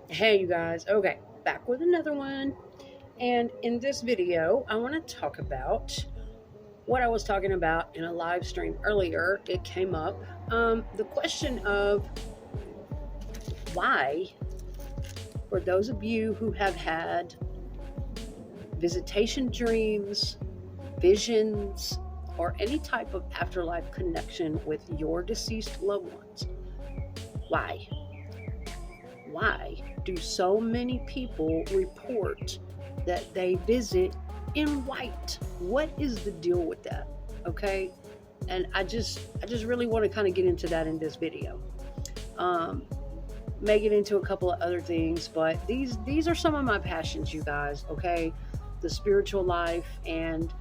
Hey, you guys. Okay, back with another one. And in this video, I want to talk about what I was talking about in a live stream earlier. It came up the question of why, for those of you who have had visitation dreams, visions, or any type of afterlife connection with your deceased loved ones, why? Why do so many people report that they visit in white? What is the deal with that? Okay. And I just really want to kind of get into that in this video. Um, may get into a couple of other things, but these are some of my passions, you guys. Okay, the spiritual life, and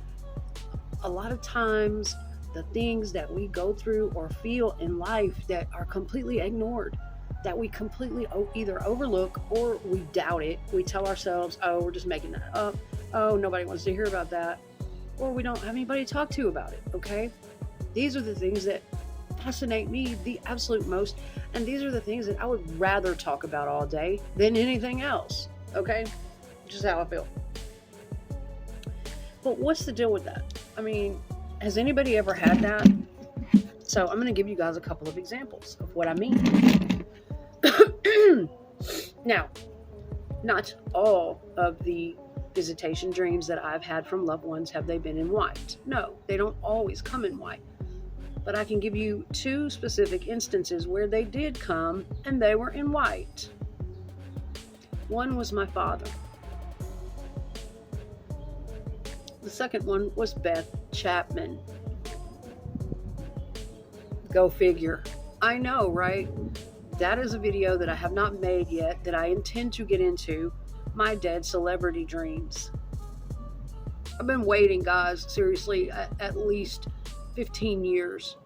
a lot of times the things that we go through or feel in life that are completely ignored, that we completely either overlook or we doubt it. We tell ourselves, oh, we're just making that up. Oh, nobody wants to hear about that. Or we don't have anybody to talk to about it. Okay. These are the things that fascinate me the absolute most. And these are the things that I would rather talk about all day than anything else. Okay. Just how I feel. But what's the deal with that? I mean, has anybody ever had that? So I'm going to give you guys a couple of examples of what I mean. Now, not all of the visitation dreams that I've had from loved ones have they been in white. No, they don't always come in white. But I can give you two specific instances where they did come and they were in white. One was my father. The second one was Beth Chapman. Go figure. I know, right? That is a video that I have not made yet that I intend to get into, my dead celebrity dreams. I've been waiting, guys, seriously, at least 15 years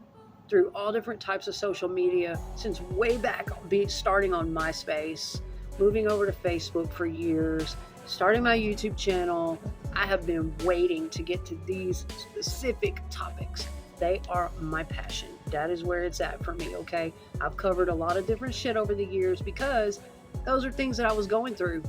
through all different types of social media since way back, starting on MySpace, moving over to Facebook for years, starting my YouTube channel. I have been waiting to get to these specific topics. They are my passion. That is where it's at for me, okay? I've covered a lot of different shit over the years because those are things that I was going through.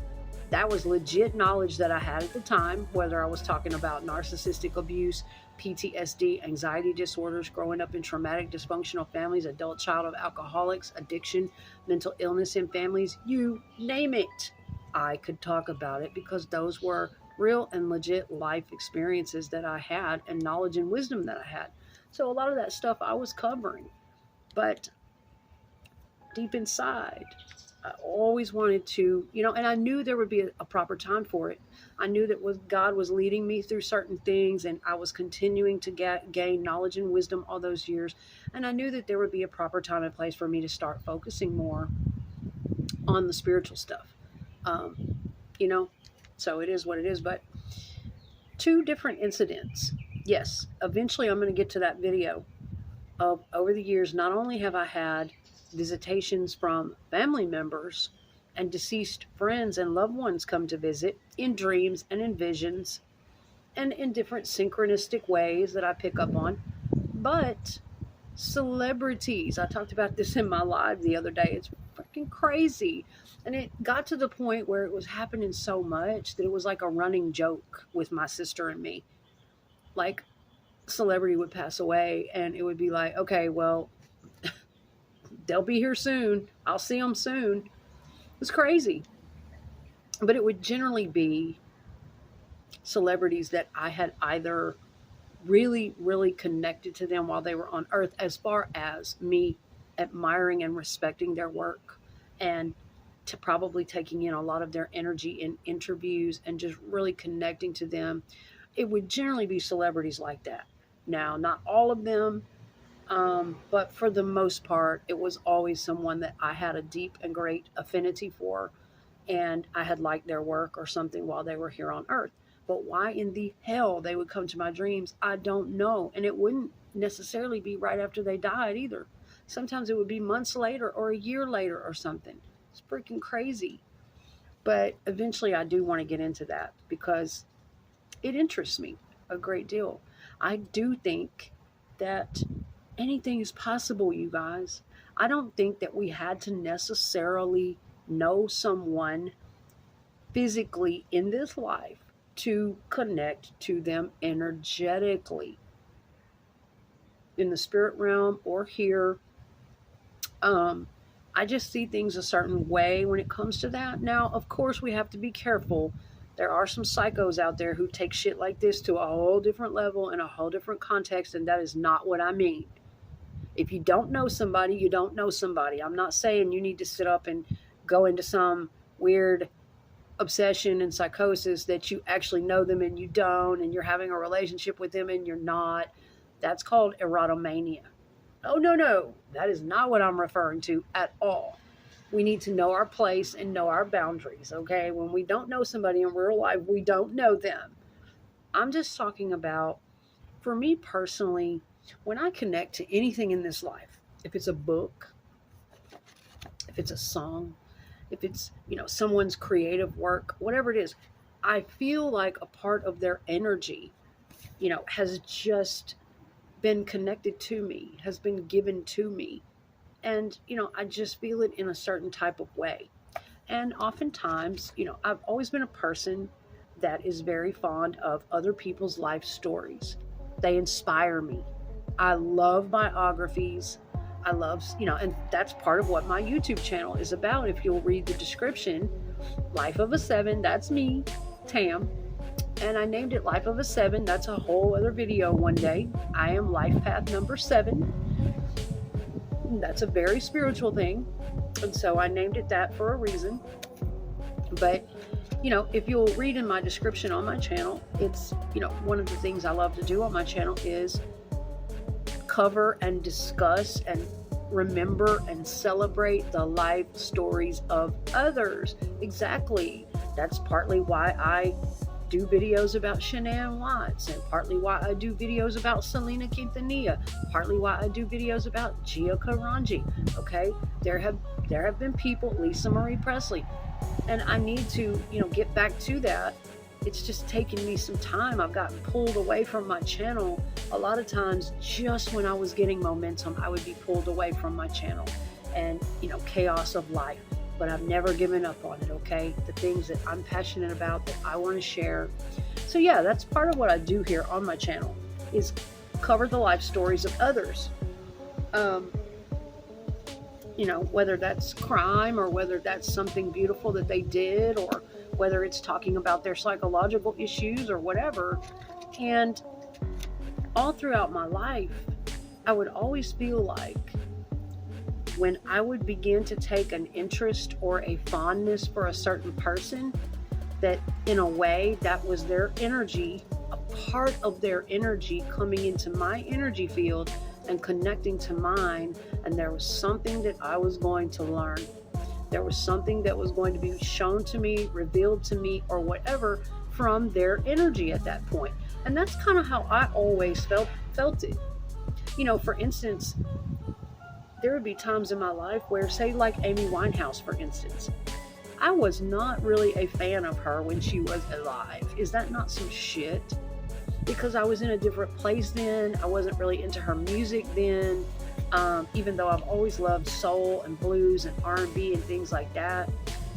That was legit knowledge that I had at the time, whether I was talking about narcissistic abuse, PTSD, anxiety disorders, growing up in traumatic dysfunctional families, adult child of alcoholics, addiction, mental illness in families, you name it. I could talk about it because those were real and legit life experiences that I had and knowledge and wisdom that I had. So a lot of that stuff I was covering. But deep inside, I always wanted to, and I knew there would be a proper time for it. I knew that God was leading me through certain things, and I was continuing to gain knowledge and wisdom all those years. And I knew that there would be a proper time and place for me to start focusing more on the spiritual stuff. Um, you know, so it is what it is. But two different incidents. Yes, eventually I'm going to get to that video of over the years. Not only have I had visitations from family members and deceased friends and loved ones come to visit in dreams and in visions and in different synchronistic ways that I pick up on, but celebrities. I talked about this in my live the other day. It's freaking crazy. And it got to the point where it was happening so much that it was like a running joke with my sister and me. Like, celebrity would pass away and it would be like, okay, well, they'll be here soon. I'll see them soon. It was crazy. But it would generally be celebrities that I had either really, really connected to them while they were on earth, as far as me admiring and respecting their work, and to probably taking in a lot of their energy in interviews and just really connecting to them. It would generally be celebrities like that. Now, not all of them, but for the most part, it was always someone that I had a deep and great affinity for, and I had liked their work or something while they were here on earth. But why in the hell they would come to my dreams, I don't know. And it wouldn't necessarily be right after they died either. Sometimes it would be months later or a year later or something. It's freaking crazy. But eventually I do want to get into that because it interests me a great deal. I do think that anything is possible, you guys. I don't think that we had to necessarily know someone physically in this life to connect to them energetically in the spirit realm or here. Um, I just see things a certain way when it comes to that. Now, of course, we have to be careful. There are some psychos out there who take shit like this to a whole different level in a whole different context, and that is not what I mean. If you don't know somebody, you don't know somebody. I'm not saying you need to sit up and go into some weird obsession and psychosis that you actually know them and you don't, and you're having a relationship with them and you're not. That's called erotomania. Oh, no, no. That is not what I'm referring to at all. We need to know our place and know our boundaries, okay? When we don't know somebody in real life, we don't know them. I'm just talking about, for me personally, when I connect to anything in this life, if it's a book, if it's a song, if it's, someone's creative work, whatever it is, I feel like a part of their energy, has just been connected to me, has been given to me. And, I just feel it in a certain type of way. And oftentimes, I've always been a person that is very fond of other people's life stories. They inspire me. I love biographies. I love, and that's part of what my YouTube channel is about. If you'll read the description, Life of a Seven, that's me, Tam. And I named it Life of a Seven. That's a whole other video one day. I am life path number 7. That's a very spiritual thing. And so I named it that for a reason. But, if you'll read in my description on my channel, it's, one of the things I love to do on my channel is cover and discuss and remember and celebrate the life stories of others. Exactly. That's partly why I do videos about Shanann Watts, and partly why I do videos about Selena Quintanilla, partly why I do videos about Gia Karanji. Okay, there have been people, Lisa Marie Presley, and I need to get back to that. It's just taken me some time. I've gotten pulled away from my channel a lot of times. Just when I was getting momentum, I would be pulled away from my channel, and chaos of life. But I've never given up on it, okay? The things that I'm passionate about, that I want to share. So yeah, that's part of what I do here on my channel, is cover the life stories of others. Whether that's crime or whether that's something beautiful that they did, or whether it's talking about their psychological issues or whatever. And all throughout my life, I would always feel like when I would begin to take an interest or a fondness for a certain person, that in a way that was their energy, a part of their energy coming into my energy field and connecting to mine, and there was something that I was going to learn. There was something that was going to be shown to me, revealed to me, or whatever from their energy at that point. And that's kind of how I always felt it. For instance, there would be times in my life where, say, like Amy Winehouse, for instance, I was not really a fan of her when she was alive. Is that not some shit? Because I was in a different place then. I wasn't really into her music then. Even though I've always loved soul and blues and R&B and things like that.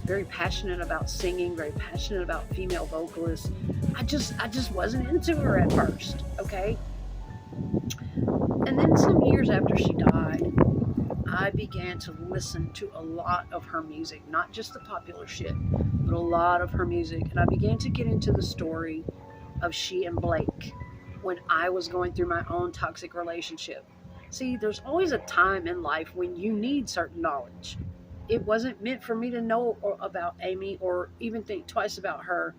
Very passionate about singing, very passionate about female vocalists. I just wasn't into her at first, okay? And then some years after she died, I began to listen to a lot of her music, not just the popular shit, but a lot of her music. And I began to get into the story of she and Blake when I was going through my own toxic relationship. See, there's always a time in life when you need certain knowledge. It wasn't meant for me to know about Amy or even think twice about her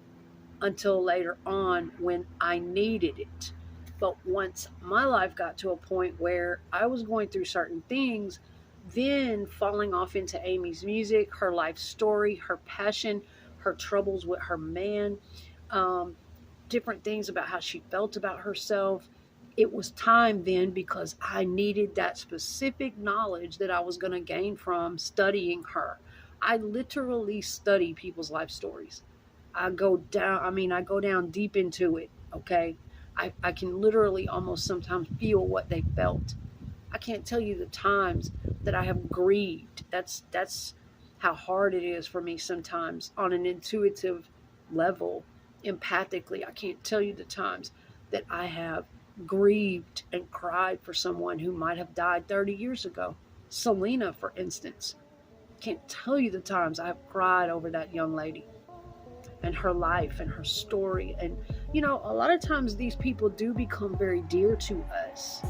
until later on when I needed it. But once my life got to a point where I was going through certain things, then falling off into Amy's music, her life story, her passion, her troubles with her man, different things about how she felt about herself. It was time then, because I needed that specific knowledge that I was going to gain from studying her. I literally study people's life stories. I go down deep into it, okay? I can literally almost sometimes feel what they felt. I can't tell you the times that I have grieved. That's how hard it is for me sometimes on an intuitive level, empathically. I can't tell you the times that I have grieved and cried for someone who might have died 30 years ago. Selena, for instance. Can't tell you the times I've cried over that young lady and her life and her story. And, a lot of times these people do become very dear to us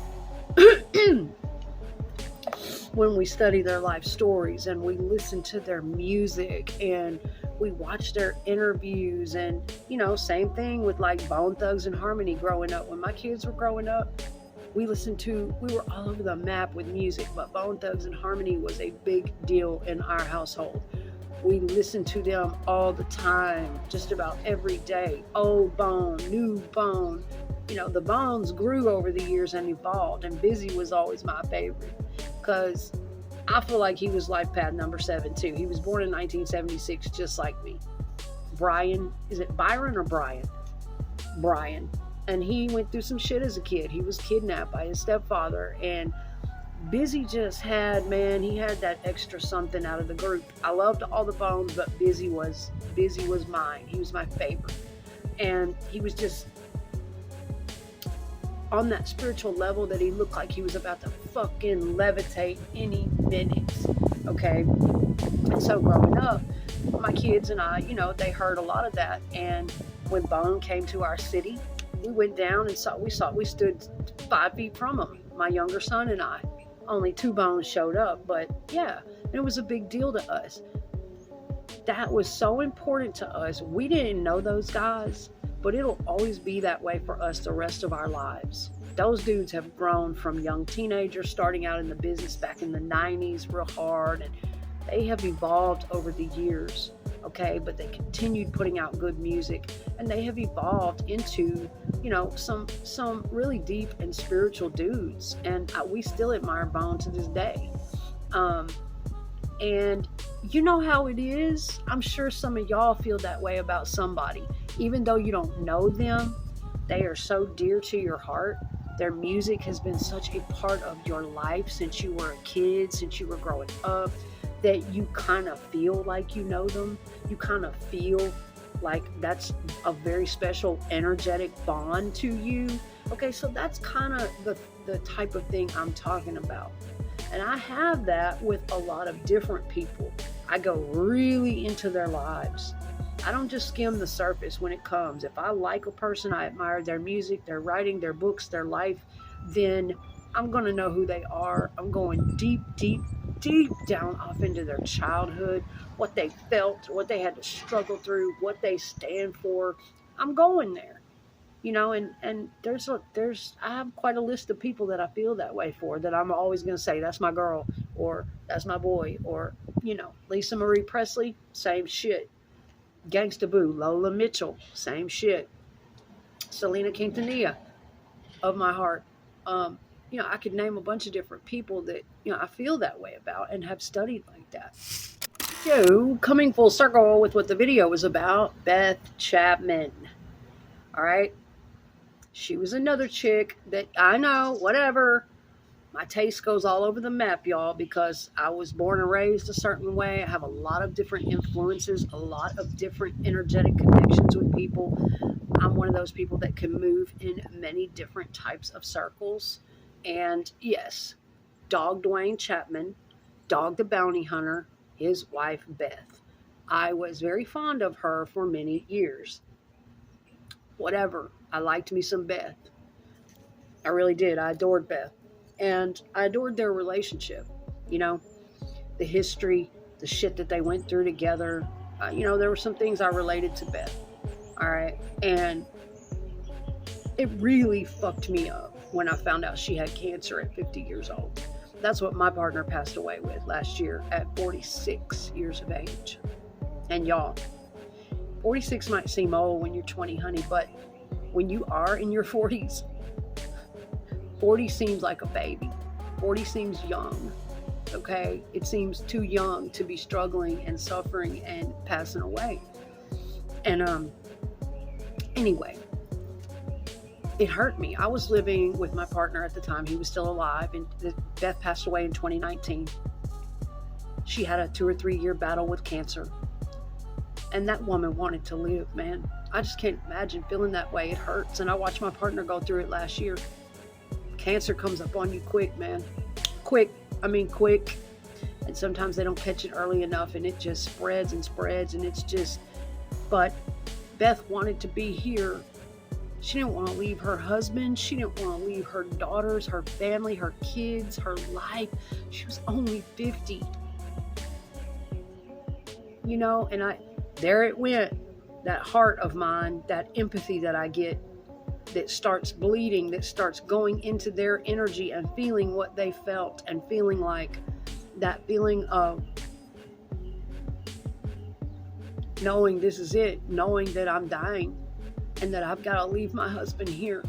when we study their life stories and we listen to their music and we watch their interviews. And, same thing with like Bone Thugs and Harmony growing up. When my kids were growing up, we were all over the map with music, but Bone Thugs and Harmony was a big deal in our household. We listened to them all the time, just about every day. Old Bone, new Bone. The Bones grew over the years and evolved, and Busy was always my favorite because I feel like he was life path number 7 too. He was born in 1976, just like me. Brian, is it Byron or Brian? Brian. And he went through some shit as a kid. He was kidnapped by his stepfather, and Busy just had that extra something out of the group. I loved all the Bones, but Busy was mine. He was my favorite. And he was just on that spiritual level that he looked like he was about to fucking levitate any minute. Okay? And so growing up, my kids and I, they heard a lot of that. And when Bone came to our city, we went down and we stood 5 feet from him, my younger son and I. Only 2 Bones showed up, but yeah, it was a big deal to us. That was so important to us. We didn't know those guys, but it'll always be that way for us the rest of our lives. Those dudes have grown from young teenagers starting out in the business back in the 90s real hard, and they have evolved over the years, okay? But they continued putting out good music, and they have evolved into, some really deep and spiritual dudes, and we still admire Bone to this day. And you know how it is. I'm sure some of y'all feel that way about somebody. Even though you don't know them, they are so dear to your heart. Their music has been such a part of your life since you were a kid, since you were growing up, that you kind of feel like you know them. You kind of feel like that's a very special energetic bond to you. Okay, so that's kind of the type of thing I'm talking about. And I have that with a lot of different people. I go really into their lives. I don't just skim the surface when it comes. If I like a person, I admire their music, their writing, their books, their life, then I'm going to know who they are. I'm going deep, deep, deep down off into their childhood, what they felt, what they had to struggle through, what they stand for. I'm going there. And I have quite a list of people that I feel that way for, that I'm always going to say, that's my girl, or that's my boy, or, Lisa Marie Presley, same shit. Gangsta Boo, Lola Mitchell, same shit. Selena Quintanilla, of my heart. I could name a bunch of different people that, I feel that way about and have studied like that. So, coming full circle with what the video was about, Beth Chapman. All right. She was another chick that I know, whatever. My taste goes all over the map, y'all, because I was born and raised a certain way. I have a lot of different influences, a lot of different energetic connections with people. I'm one of those people that can move in many different types of circles. And yes, Dog Dwayne Chapman, Dog the Bounty Hunter, his wife, Beth. I was very fond of her for many years. Whatever. I liked me some Beth. I really did. I adored Beth. And I adored their relationship. The history, the shit that they went through together. There were some things I related to Beth. All right. And it really fucked me up when I found out she had cancer at 50 years old. That's what my partner passed away with last year at 46 years of age. And y'all, 46 might seem old when you're 20, honey, but when you are in your 40s, 40 seems like a baby. 40 seems young, okay? It seems too young to be struggling and suffering and passing away. And anyway, it hurt me. I was living with my partner at the time. He was still alive, and Beth passed away in 2019. She had a 2 or 3 year battle with cancer. And that woman wanted to live, man. I just can't imagine feeling that way. It hurts. And I watched my partner go through it last year. Cancer comes up on you quick, man. Quick. And sometimes they don't catch it early enough, and it just spreads and spreads, and it's just, but Beth wanted to be here. She didn't want to leave her husband. She didn't want to leave her daughters, her family, her kids, her life. She was only 50. You know, and there it went. That heart of mine, that empathy that I get, that starts bleeding, that starts going into their energy and feeling what they felt, and feeling like that feeling of knowing this is it, knowing that I'm dying and that I've got to leave my husband here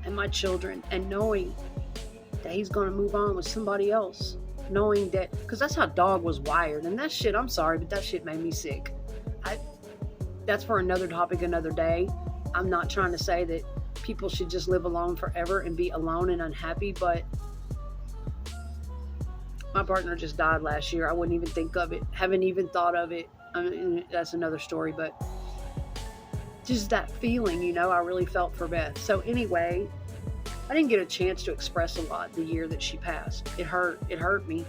and my children, and knowing that he's going to move on with somebody else, knowing that, because that's how dog was wired. And that shit, I'm sorry, but that shit made me sick. That's for another topic, another day. I'm not trying to say that people should just live alone forever and be alone and unhappy, but my partner just died last year. I wouldn't even think of it. Haven't even thought of it. I mean, that's another story, but just that feeling, you know, I really felt for Beth. So anyway, I didn't get a chance to express a lot the year that she passed. It hurt me.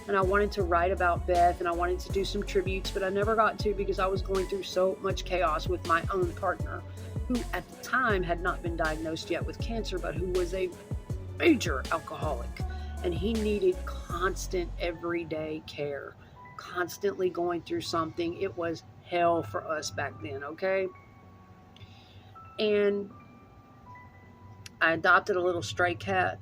And I wanted to write about Beth, and I wanted to do some tributes, but I never got to because I was going through so much chaos with my own partner, who at the time had not been diagnosed yet with cancer, but who was a major alcoholic. And he needed constant everyday care, constantly going through something. It was hell for us back then, okay? And I adopted a little stray cat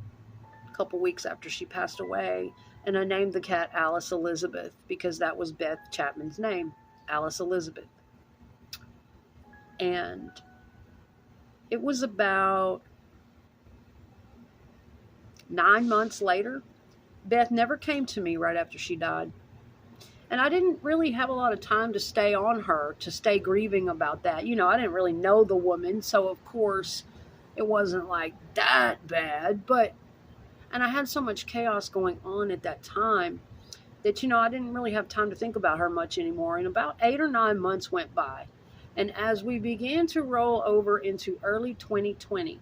a couple weeks after she passed away, and I named the cat Alice Elizabeth because that was Beth Chapman's name, Alice Elizabeth. And it was about 9 months later. Beth never came to me right after she died. And I didn't really have a lot of time to stay on her, to stay grieving about that. You know, I didn't really know the woman, so of course it wasn't like that bad. And I had so much chaos going on at that time that, you know, I didn't really have time to think about her much anymore. And about 8 or 9 months went by. And as we began to roll over into early 2020,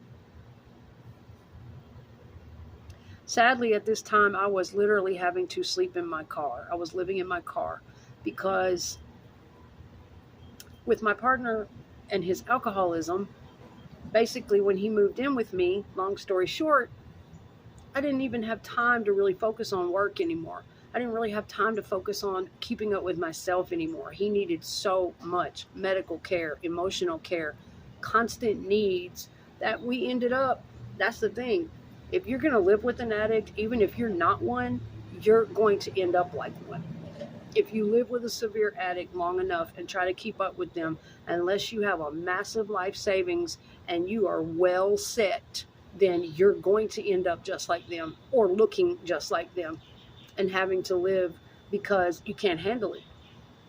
sadly, at this time, I was literally having to sleep in my car. I was living in my car because with my partner and his alcoholism, basically when he moved in with me, long story short, I didn't even have time to really focus on work anymore. I didn't really have time to focus on keeping up with myself anymore. He needed so much medical care, emotional care, constant needs that we ended up, that's the thing. If you're going to live with an addict, even if you're not one, you're going to end up like one. If you live with a severe addict long enough and try to keep up with them, unless you have a massive life savings and you are well set, then you're going to end up just like them or looking just like them and having to live because you can't handle it.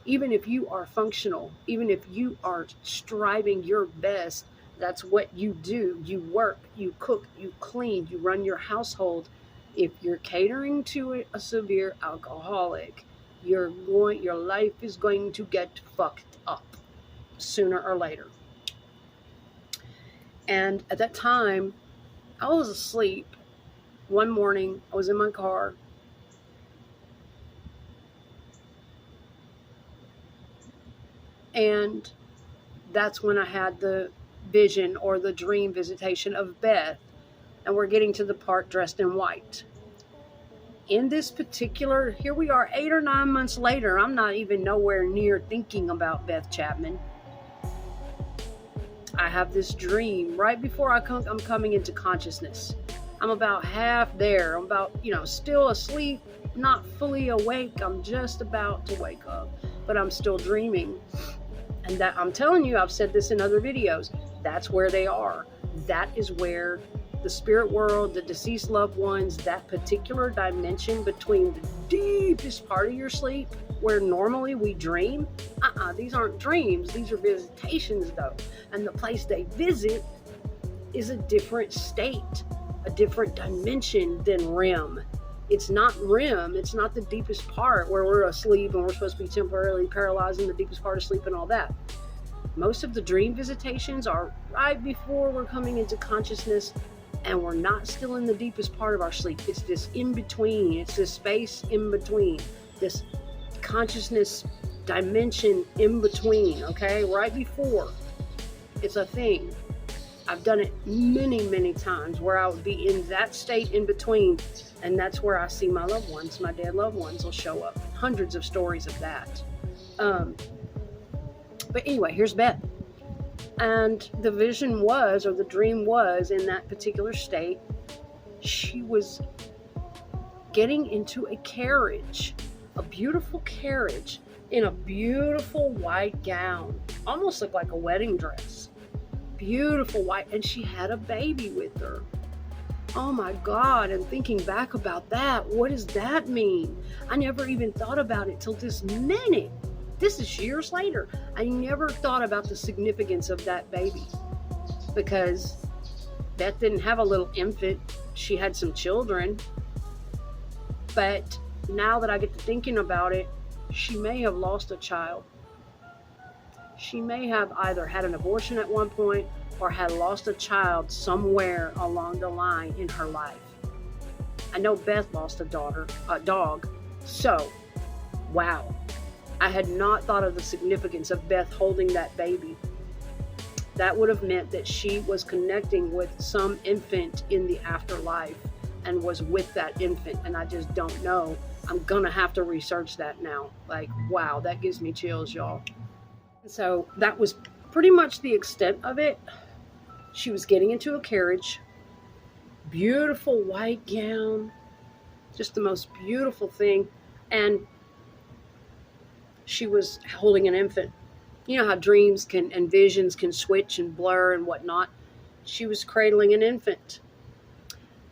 Even if you are functional, even if you are striving your best, that's what you do. You work, you cook, you clean, you run your household. If you're catering to a severe alcoholic, your life is going to get fucked up sooner or later. And at that time, I was asleep. One morning, I was in my car. And that's when I had the vision or the dream visitation of Beth. And we're getting to the part dressed in white. In this particular, here we are 8 or 9 months later, I'm not even nowhere near thinking about Beth Chapman. I have this dream right before I'm coming into consciousness. I'm about half there. I'm about, still asleep, not fully awake. I'm just about to wake up, but I'm still dreaming. And that, I'm telling you, I've said this in other videos, that's where they are. That is where the spirit world, the deceased loved ones, that particular dimension between the deepest part of your sleep, where normally we dream, these aren't dreams, these are visitations though. And the place they visit is a different state, a different dimension than REM. It's not REM. It's not the deepest part where we're asleep and we're supposed to be temporarily paralyzed in the deepest part of sleep and all that. Most of the dream visitations are right before we're coming into consciousness, and we're not still in the deepest part of our sleep. It's this in between. It's this space in between, this consciousness dimension in between, okay? Right before. It's a thing. I've done it many, many times where I would be in that state in between, and that's where I see my loved ones, my dead loved ones will show up. Hundreds of stories of that. But anyway, here's Beth. And the vision was, or the dream was, in that particular state, she was getting into a carriage, a beautiful carriage, in a beautiful white gown. Almost looked like a wedding dress. Beautiful white, and she had a baby with her. Oh my God, and thinking back about that, what does that mean? I never even thought about it till this minute. This is years later. I never thought about the significance of that baby, because Beth didn't have a little infant. She had some children. But now that I get to thinking about it, she may have lost a child. She may have either had an abortion at one point or had lost a child somewhere along the line in her life. I know Beth lost a dog. So, wow. I had not thought of the significance of Beth holding that baby. That would have meant that she was connecting with some infant in the afterlife and was with that infant, and I just don't know. I'm gonna have to research that now. Like, wow, that gives me chills, y'all. So that was pretty much the extent of it. She was getting into a carriage, beautiful white gown, just the most beautiful thing, and she was holding an infant. You know how dreams can and visions can switch and blur and whatnot. She was cradling an infant.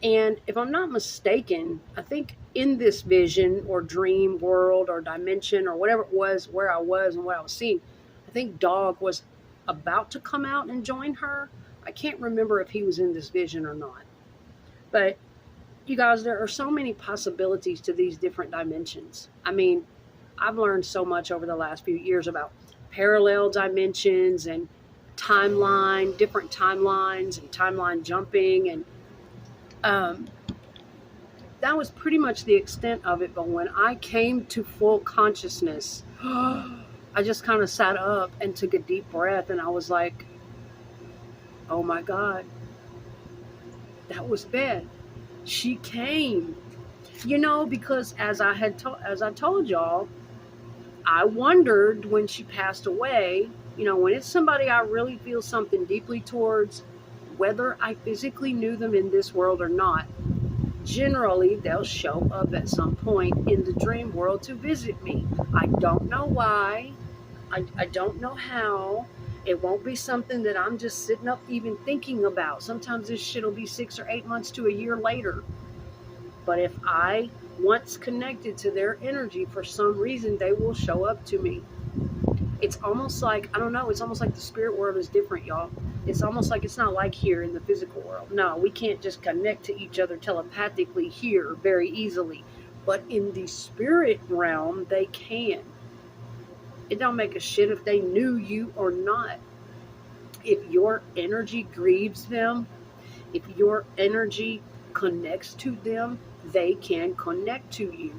And if I'm not mistaken, I think in this vision or dream world or dimension or whatever it was, where I was and what I was seeing, I think Dog was about to come out and join her. I can't remember if he was in this vision or not. But you guys, there are so many possibilities to these different dimensions. I mean, I've learned so much over the last few years about parallel dimensions and different timelines and timeline jumping. And that was pretty much the extent of it. But when I came to full consciousness, I just kind of sat up and took a deep breath, and I was like, oh my God, that was Beth. She came, because as I told y'all, I wondered when she passed away, when it's somebody I really feel something deeply towards, whether I physically knew them in this world or not, generally they'll show up at some point in the dream world to visit me. I don't know why. I don't know how. It won't be something that I'm just sitting up even thinking about. Sometimes this shit will be 6 or 8 months to a year later. But if I once connected to their energy, for some reason, they will show up to me. It's almost like, I don't know, it's almost like the spirit world is different, y'all. It's almost like it's not like here in the physical world. No, we can't just connect to each other telepathically here very easily. But in the spirit realm, they can. It don't make a shit if they knew you or not. If your energy grieves them, if your energy connects to them, they can connect to you.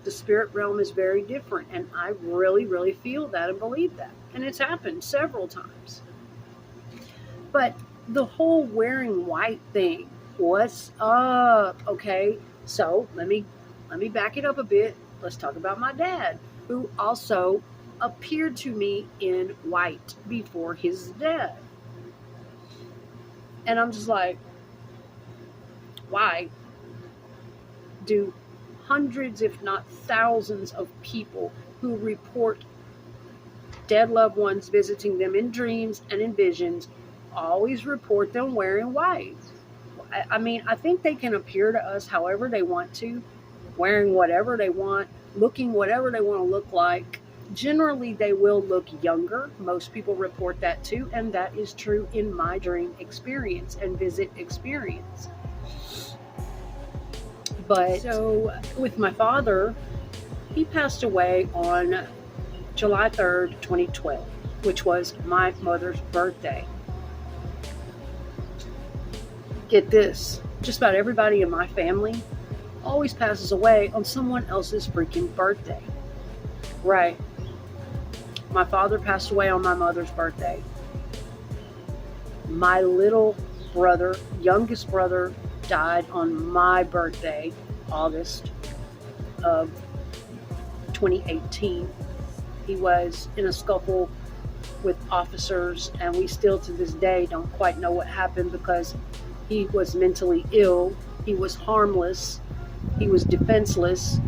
The spirit realm is very different, and I really, really feel that and believe that. And it's happened several times. But the whole wearing white thing, what's up? Okay, so let me back it up a bit. Let's talk about my dad, who also appeared to me in white before his death. And I'm just like, why do hundreds, if not thousands, of people who report dead loved ones visiting them in dreams and in visions always report them wearing white? I mean, I think they can appear to us however they want to, wearing whatever they want, looking whatever they want to look like. Generally, they will look younger. Most people report that too, and that is true in my dream experience and visit experience. But so with my father, he passed away on July 3rd, 2012, which was my mother's birthday. Get this, just about everybody in my family always passes away on someone else's freaking birthday. Right. My father passed away on my mother's birthday. My little brother, youngest brother, died on my birthday, August of 2018. He was in a scuffle with officers, and we still to this day don't quite know what happened because he was mentally ill, he was harmless, he was defenseless.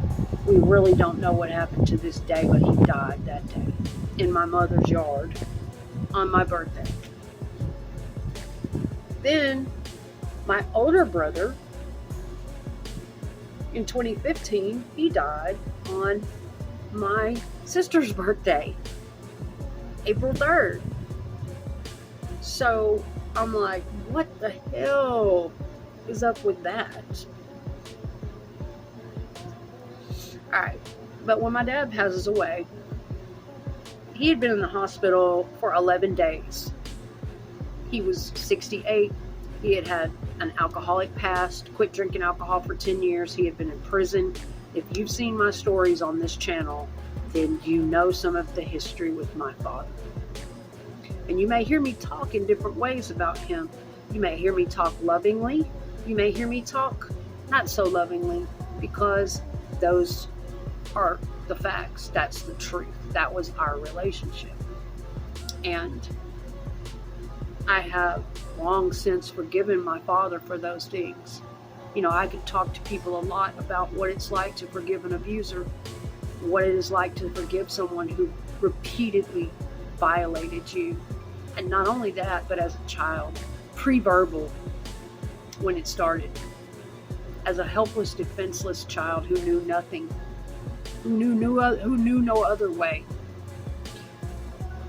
We really don't know what happened to this day, but he died that day in my mother's yard on my birthday. Then my older brother, in 2015, he died on my sister's birthday, April 3rd. So I'm like, what the hell is up with that? Alright, but when my dad passes away, he had been in the hospital for 11 days. He was 68. He had had an alcoholic past, quit drinking alcohol for 10 years. He had been in prison. If you've seen my stories on this channel, then you know some of the history with my father. And you may hear me talk in different ways about him. You may hear me talk lovingly. You may hear me talk not so lovingly, because those are the facts. That's the truth. That was our relationship. And I have long since forgiven my father for those things. You know, I could talk to people a lot about what it's like to forgive an abuser, what it is like to forgive someone who repeatedly violated you. And not only that, but as a child, pre-verbal, when it started, as a helpless, defenseless child who knew nothing, who knew no other way.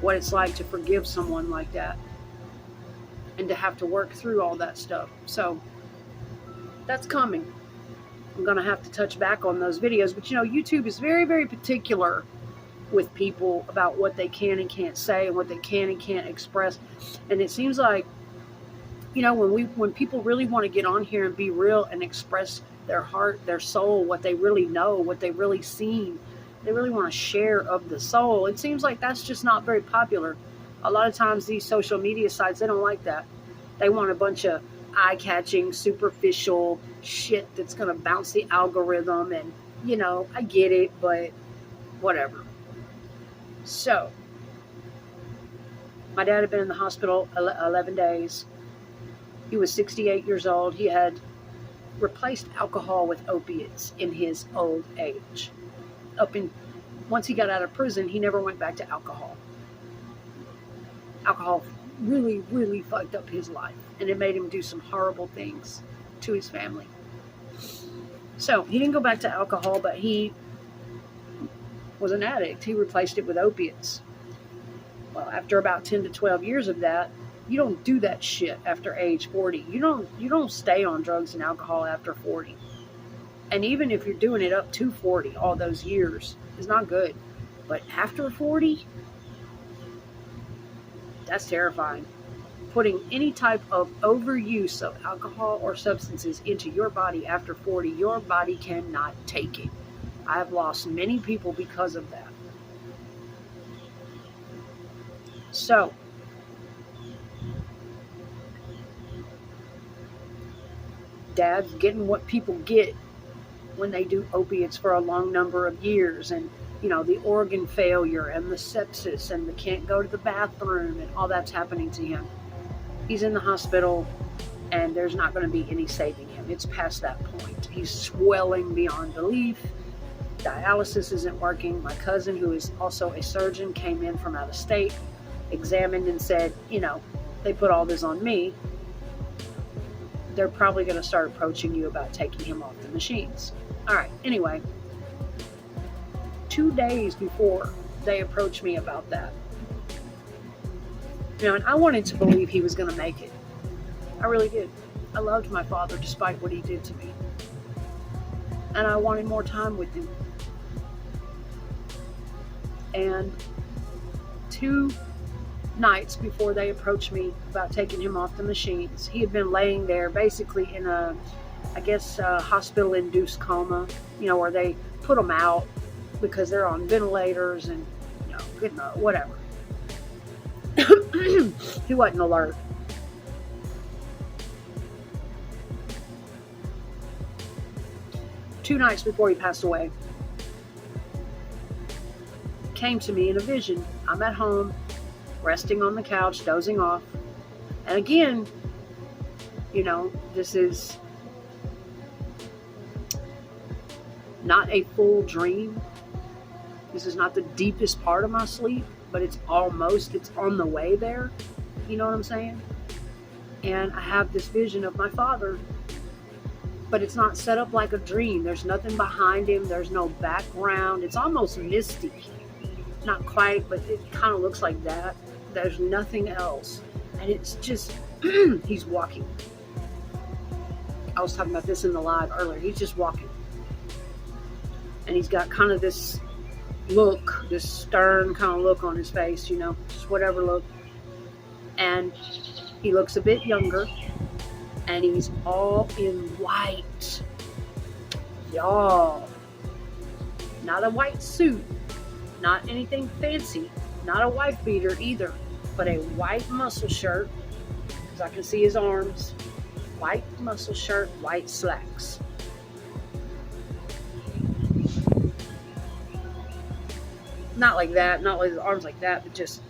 What it's like to forgive someone like that, and to have to work through all that stuff. So that's coming. I'm gonna have to touch back on those videos, but you know, YouTube is very, very particular with people about what they can and can't say and what they can and can't express. And it seems like, you know, when people really want to get on here and be real and express their heart, their soul, what they really know, what they really seen, they really want to share of the soul. It seems like that's just not very popular. A lot of times these social media sites, they don't like that. They want a bunch of eye-catching, superficial shit that's going to bounce the algorithm. And, you know, I get it, but whatever. So, my dad had been in the hospital 11 days. He was 68 years old. He had replaced alcohol with opiates in his old age. Once he got out of prison, he never went back to alcohol. Alcohol really, really fucked up his life, and it made him do some horrible things to his family. So he didn't go back to alcohol, but he was an addict. He replaced it with opiates. Well, after about 10 to 12 years of that, you don't do that shit after age 40. You don't stay on drugs and alcohol after 40. And even if you're doing it up to 40, all those years is not good. But after 40, that's terrifying. Putting any type of overuse of alcohol or substances into your body after 40, your body cannot take it. I have lost many people because of that. So, Dad's getting what people get when they do opiates for a long number of years, and you know, the organ failure and the sepsis and the can't go to the bathroom and all that's happening to him. He's in the hospital, and there's not going to be any saving him. It's past that point. He's swelling beyond belief. Dialysis isn't working. My cousin, who is also a surgeon, came in from out of state, examined and said, you know, they put all this on me. They're probably going to start approaching you about taking him off the machines. All right, anyway, 2 days before they approached me about that, you know, and I wanted to believe he was going to make it. I really did. I loved my father despite what he did to me. and I wanted more time with him. And 2 nights before they approached me about taking him off the machines, he had been laying there basically in a, I guess, hospital-induced coma, where they put them out because they're on ventilators and, whatever. He wasn't alert. Two nights before he passed away, came to me in a vision. I'm at home, resting on the couch, dozing off. And again, this is not a full dream. This is not the deepest part of my sleep, but it's on the way there. You know what I'm saying? And I have this vision of my father, but it's not set up like a dream. There's nothing behind him. There's no background. It's almost mystic. Not quite, but it kind of looks like that. There's nothing else. And it's just, he's walking. I was talking about this in the live earlier. He's just walking. And he's got kind of this look, this stern kind of look on his face, just whatever look. And he looks a bit younger. And he's all in white. Y'all. Not a white suit. Not anything fancy. Not a wife beater either. But a white muscle shirt. Because I can see his arms. White muscle shirt, white slacks. Not like that. Not like his arms like that. But just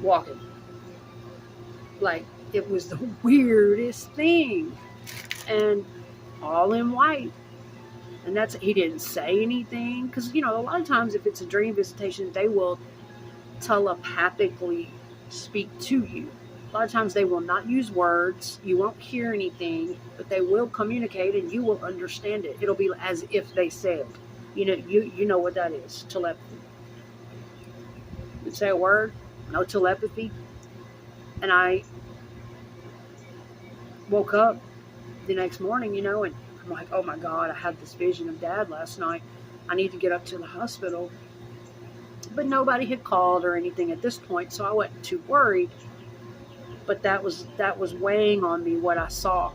walking. Like it was the weirdest thing. And all in white. And he didn't say anything. Because, a lot of times if it's a dream visitation, they will telepathically speak to you. A lot of times they will not use words. You won't hear anything. But they will communicate and you will understand it. It'll be as if they said. You know what that is. Telepathy. You say a word. No telepathy. And I woke up the next morning, and I'm like, oh my God, I had this vision of Dad last night. I need to get up to the hospital. But nobody had called or anything at this point, so I wasn't too worried. But that was weighing on me, what I saw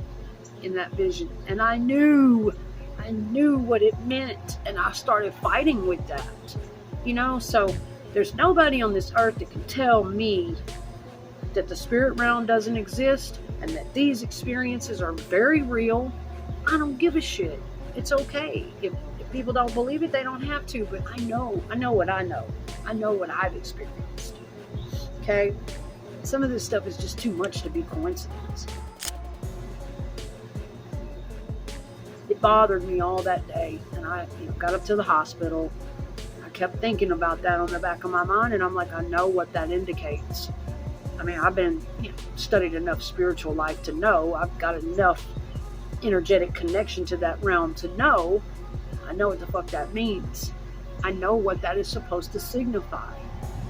in that vision. And I knew what it meant. And I started fighting with that. So there's nobody on this earth that can tell me that the spirit realm doesn't exist and that these experiences are very real. I don't give a shit. It's okay. If people don't believe it, they don't have to. But I know what I know. I know what I've experienced. Okay? Some of this stuff is just too much to be coincidence. It bothered me all that day. And I got up to the hospital. I kept thinking about that on the back of my mind. And I'm like, I know what that indicates. I mean, I've been studied enough spiritual life to know. I've got enough energetic connection to that realm to know. I know what the fuck that means. I know what that is supposed to signify.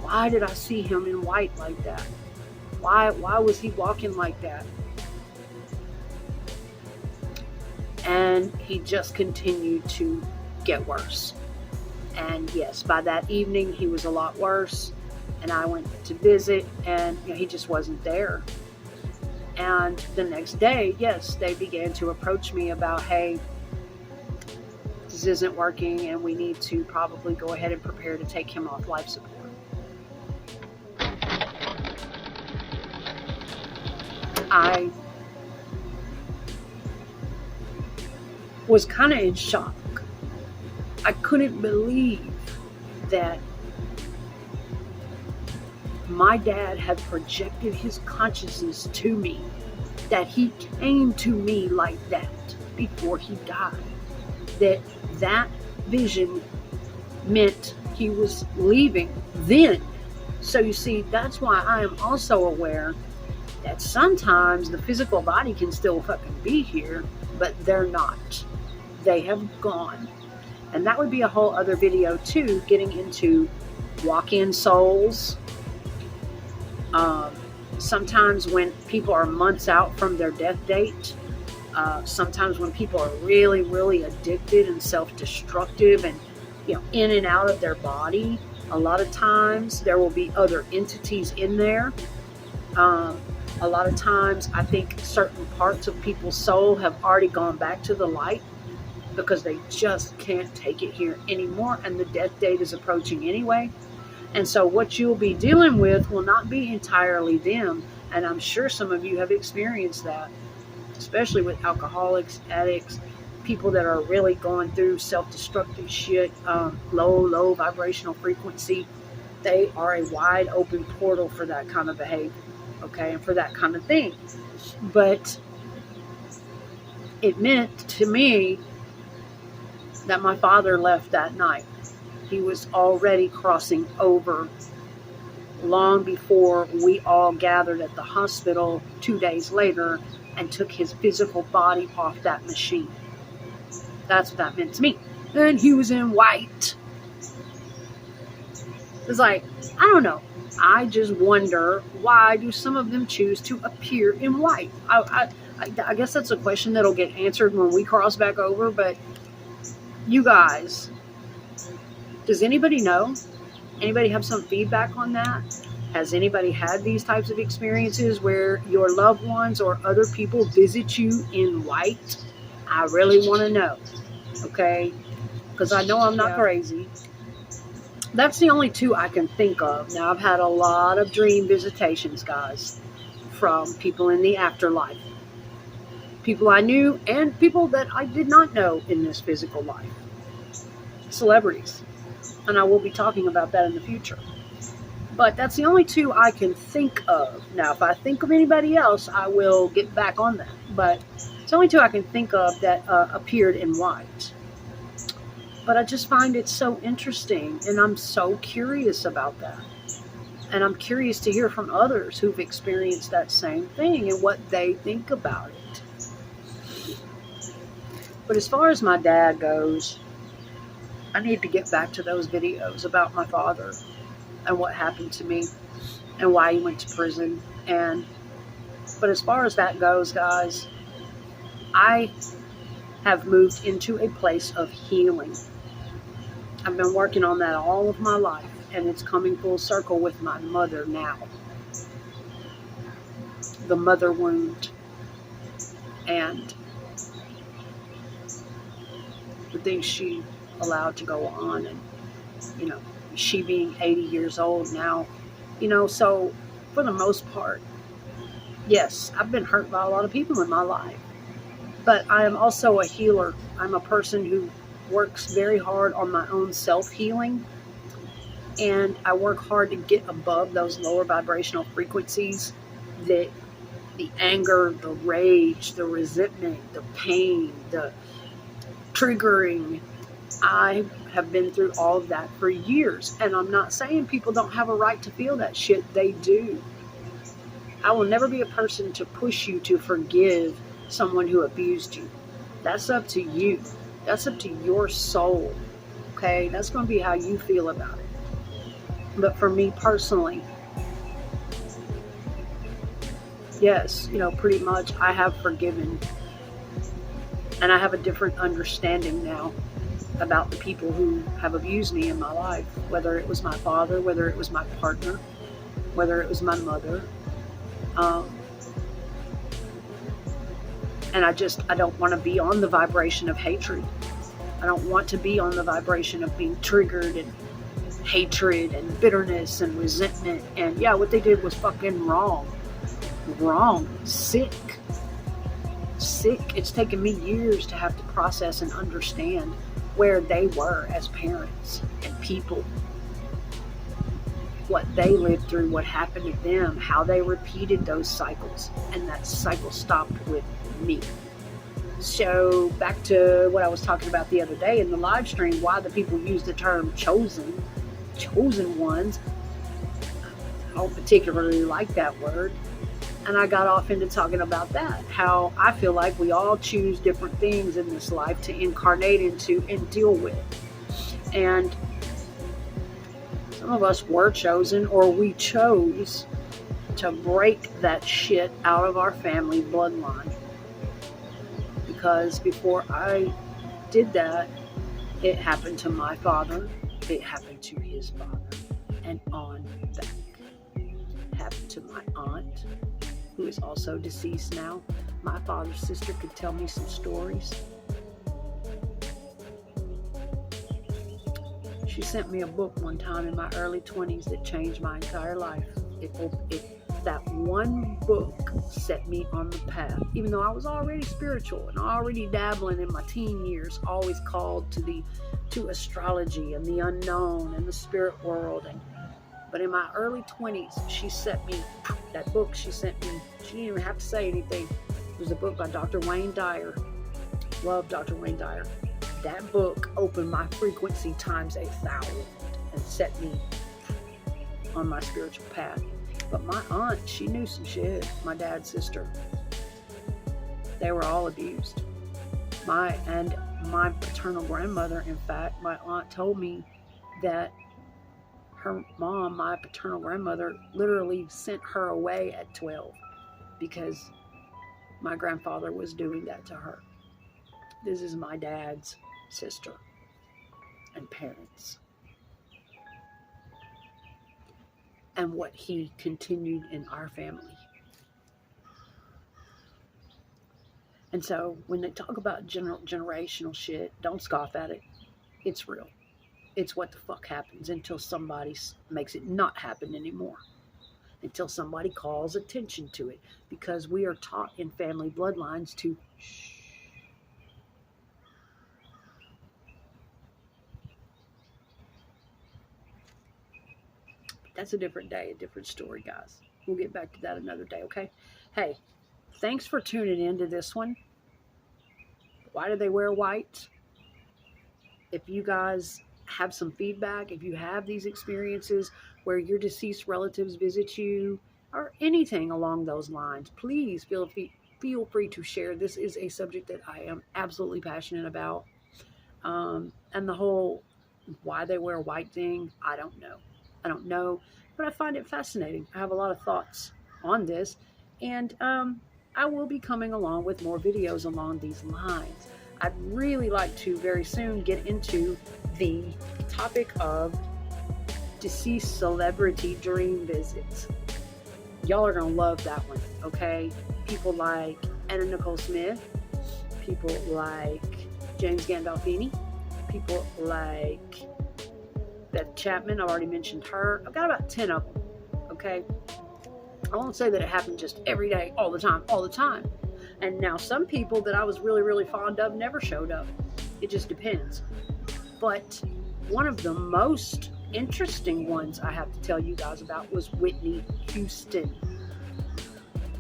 Why did I see him in white like that? Why was he walking like that? And he just continued to get worse. And yes, by that evening, he was a lot worse. And I went to visit, and he just wasn't there. And the next day, yes, they began to approach me about, hey, this isn't working, and we need to probably go ahead and prepare to take him off life support. I was kind of in shock. I couldn't believe that my dad had projected his consciousness to me, that he came to me like that before he died, that vision meant he was leaving then. So you see, that's why I am also aware that sometimes the physical body can still fucking be here, but they're not. They have gone. And that would be a whole other video too, getting into walk-in souls. Sometimes when people are months out from their death date, Sometimes when people are really, really addicted and self-destructive and, in and out of their body, a lot of times there will be other entities in there. A lot of times I think certain parts of people's soul have already gone back to the light because they just can't take it here anymore, and the death date is approaching anyway. And so what you'll be dealing with will not be entirely them. And I'm sure some of you have experienced that, especially with alcoholics, addicts, people that are really going through self-destructive shit, low vibrational frequency. They are a wide open portal for that kind of behavior, okay, and for that kind of thing. But it meant to me that my father left that night. He was already crossing over long before we all gathered at the hospital 2 days later and took his physical body off that machine. That's what that meant to me. And he was in white. It's like, I don't know. I just wonder, why do some of them choose to appear in white? I guess that's a question that'll get answered when we cross back over, but you guys, does anybody know? Anybody have some feedback on that? Has anybody had these types of experiences where your loved ones or other people visit you in white? I really want to know, okay? Because I know I'm not crazy. That's the only two I can think of. Now, I've had a lot of dream visitations, guys, from people in the afterlife. People I knew and people that I did not know in this physical life. Celebrities. And I will be talking about that in the future. But that's the only two I can think of. Now, if I think of anybody else, I will get back on that. But it's the only two I can think of that appeared in white. But I just find it so interesting, and I'm so curious about that. And I'm curious to hear from others who've experienced that same thing and what they think about it. But as far as my dad goes, I need to get back to those videos about my father and what happened to me and why he went to prison. But as far as that goes, guys, I have moved into a place of healing. I've been working on that all of my life, and it's coming full circle with my mother now. The mother wound and the things she allowed to go on, and she being 80 years old now, so for the most part, yes, I've been hurt by a lot of people in my life, but I am also a healer. I'm a person who works very hard on my own self-healing, and I work hard to get above those lower vibrational frequencies, that the anger, the rage, the resentment, the pain, the triggering. I have been through all of that for years, and I'm not saying people don't have a right to feel that shit. They do. I will never be a person to push you to forgive someone who abused you. That's up to you. That's up to your soul, okay? That's going to be how you feel about it. But for me personally, yes, pretty much I have forgiven, and I have a different understanding now about the people who have abused me in my life, whether it was my father, whether it was my partner, whether it was my mother. And I don't want to be on the vibration of hatred. I don't want to be on the vibration of being triggered and hatred and bitterness and resentment. And yeah, what they did was fucking wrong. Sick. It's taken me years to have to process and understand where they were as parents and people, what they lived through, what happened to them, how they repeated those cycles, and that cycle stopped with me. So back to what I was talking about the other day in the live stream, why the people use the term chosen ones. I don't particularly like that word. And I got off into talking about that, how I feel like we all choose different things in this life to incarnate into and deal with. And some of us were chosen, or we chose to break that shit out of our family bloodline. because before I did that, it happened to my father, it happened to his father, and on back. It happened to my aunt, who is also deceased now. My father's sister could tell me some stories. She sent me a book one time in my early 20s that changed my entire life. That one book set me on the path, even though I was already spiritual and already dabbling in my teen years, always called to astrology and the unknown and the spirit world. But in my early 20s, she sent me that book. She sent me. She didn't even have to say anything. It was a book by Dr. Wayne Dyer. Love Dr. Wayne Dyer. That book opened my frequency times 1,000 and set me on my spiritual path. But my aunt, she knew some shit. My dad's sister. They were all abused. My paternal grandmother, in fact, my aunt told me that her mom, my paternal grandmother, literally sent her away at 12 because my grandfather was doing that to her. This is my dad's sister and parents. And what he continued in our family. And so when they talk about generational shit, don't scoff at it. It's real. It's what the fuck happens until somebody makes it not happen anymore. Until somebody calls attention to it. Because we are taught in family bloodlines to shh. That's a different day, a different story, guys. We'll get back to that another day, okay? Hey, thanks for tuning in to this one. Why do they wear white? If you guys have some feedback, if you have these experiences where your deceased relatives visit you, or anything along those lines, please feel free to share. This is a subject that I am absolutely passionate about. And the whole why they wear white thing, I don't know, but I find it fascinating. I have a lot of thoughts on this, and I will be coming along with more videos along these lines. I'd really like to very soon get into the topic of deceased celebrity dream visits. Y'all are going to love that one, okay? People like Anna Nicole Smith, people like James Gandolfini, people like Beth Chapman. I've already mentioned her. I've got about 10 of them, okay? I won't say that it happened just every day, all the time. And now some people that I was really, really fond of never showed up. It just depends. But one of the most interesting ones I have to tell you guys about was Whitney Houston.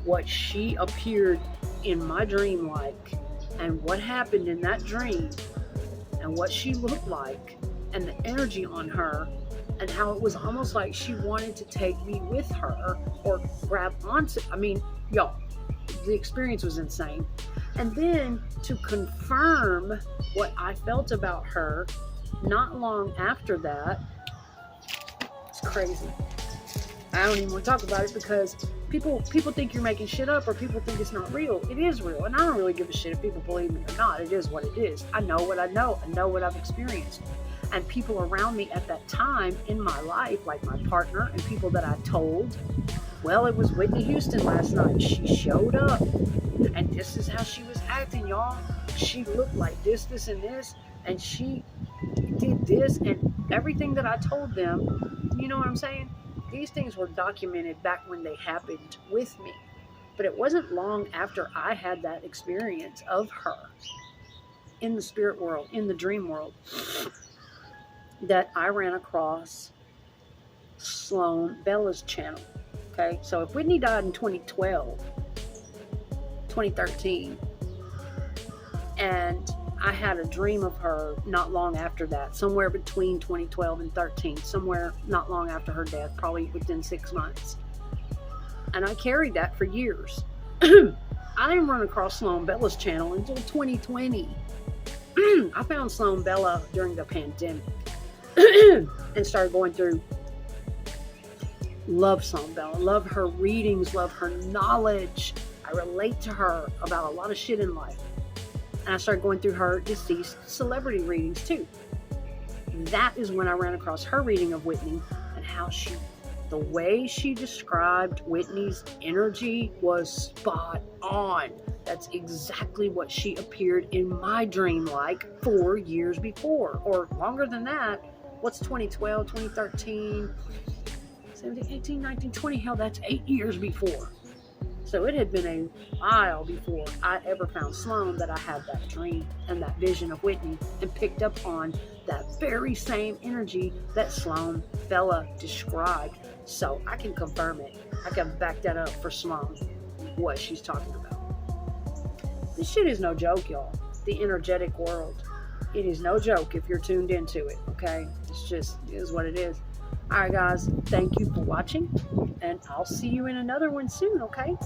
What she appeared in my dream like, and what happened in that dream, and what she looked like, and the energy on her, and how it was almost like she wanted to take me with her or grab onto. I mean, y'all, the experience was insane. And then to confirm what I felt about her, not long after that, it's crazy. I don't even want to talk about it because people think you're making shit up, or people think it's not real. It is real, and I don't really give a shit if people believe me or not. It is what it is. I know what I know. I know what I've experienced. And people around me at that time in my life, like my partner and people that I told, well, it was Whitney Houston last night. She showed up, and this is how she was acting, y'all. She looked like this, and this, and she did this, and everything that I told them, you know what I'm saying? These things were documented back when they happened with me. But it wasn't long after I had that experience of her in the spirit world, in the dream world, that I ran across Sloan Bella's channel. Okay, so if Whitney died in 2013, and I had a dream of her not long after that, somewhere between 2012 and 13, somewhere not long after her death, probably within 6 months. And I carried that for years. I didn't run across Sloan Bella's channel until 2020. I found Sloan Bella during the pandemic and started going through. Love Sloan Bella, love her readings, love her knowledge. I relate to her about a lot of shit in life. And I started going through her deceased celebrity readings too. That is when I ran across her reading of Whitney, and how the way she described Whitney's energy was spot on. That's exactly what she appeared in my dream like 4 years before, or longer than that. What's 2012, 2013, 17, 18, 19, 20? Hell, that's 8 years before. So it had been a while before I ever found Sloan that I had that dream and that vision of Whitney, and picked up on that very same energy that Sloan fella described. So I can confirm it. I can back that up for Sloan, what she's talking about. This shit is no joke, y'all. The energetic world. It is no joke if you're tuned into it, okay? It is what it is. All right, guys. Thank you for watching, and I'll see you in another one soon, okay?